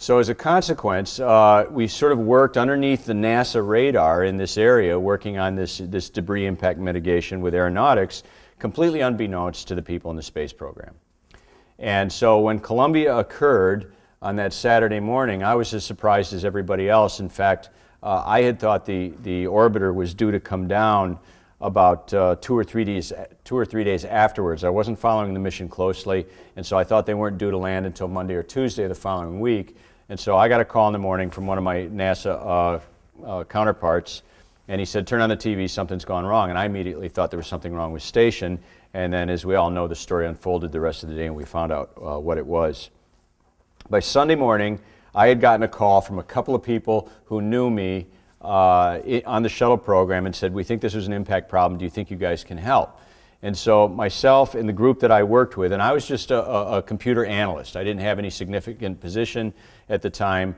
So as a consequence, we sort of worked underneath the NASA radar in this area, working on this debris impact mitigation with aeronautics, completely unbeknownst to the people in the space program. And so when Columbia occurred on that Saturday morning, I was as surprised as everybody else. In fact, I had thought the orbiter was due to come down about 2 or 3 days afterwards. I wasn't following the mission closely, and so I thought they weren't due to land until Monday or Tuesday the following week. And so I got a call in the morning from one of my NASA counterparts, and he said, "Turn on the TV, something's gone wrong." And I immediately thought there was something wrong with station. And then, as we all know, the story unfolded the rest of the day, and we found out what it was. By Sunday morning, I had gotten a call from a couple of people who knew me on the shuttle program and said, "We think this is an impact problem. Do you think you guys can help?" And so myself and the group that I worked with, and I was just a computer analyst. I didn't have any significant position at the time.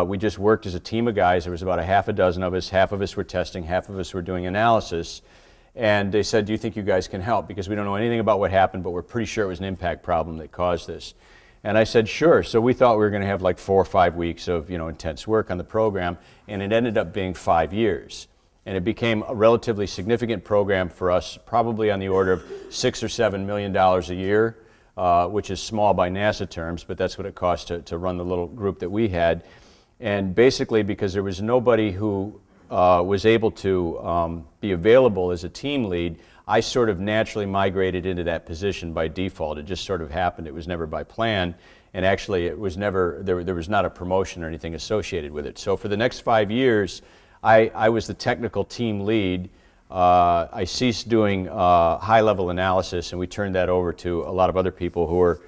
We just worked as a team of guys. There was about a half a dozen of us. Half of us were testing, half of us were doing analysis. And they said, "Do you think you guys can help? Because we don't know anything about what happened, but we're pretty sure it was an impact problem that caused this." And I said, "Sure." So we thought we were going to have like 4 or 5 weeks of intense work on the program, and it ended up being 5 years. And it became a relatively significant program for us, probably on the order of $6 or $7 million a year, which is small by NASA terms, but that's what it cost to run the little group that we had. And basically, because there was nobody who was able to be available as a team lead, I sort of naturally migrated into that position by default. It just sort of happened. It was never by plan, and actually it was never, there was not a promotion or anything associated with it. So for the next 5 years, I was the technical team lead. I ceased doing high-level analysis, and we turned that over to a lot of other people who were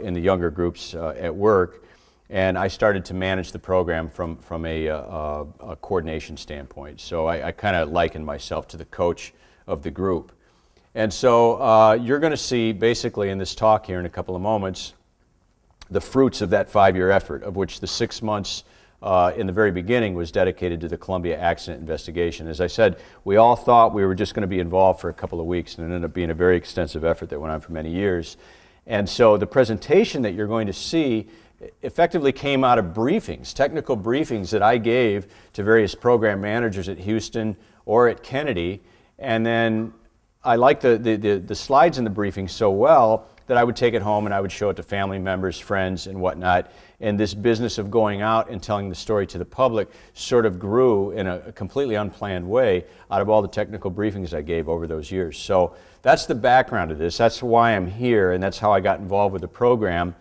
in the younger groups at work. And I started to manage the program from a coordination standpoint. So I kind of likened myself to the coach of the group. And so you're going to see basically in this talk here in a couple of moments the fruits of that 5-year effort, of which the 6 months in the very beginning was dedicated to the Columbia accident investigation. As I said, we all thought we were just going to be involved for a couple of weeks, and it ended up being a very extensive effort that went on for many years. And so the presentation that you're going to see effectively came out of briefings, technical briefings that I gave to various program managers at Houston or at Kennedy. And then I liked the slides in the briefing so well that I would take it home and I would show it to family members, friends, and whatnot. And this business of going out and telling the story to the public sort of grew in a completely unplanned way out of all the technical briefings I gave over those years. So that's the background of this. That's why I'm here, and that's how I got involved with the program.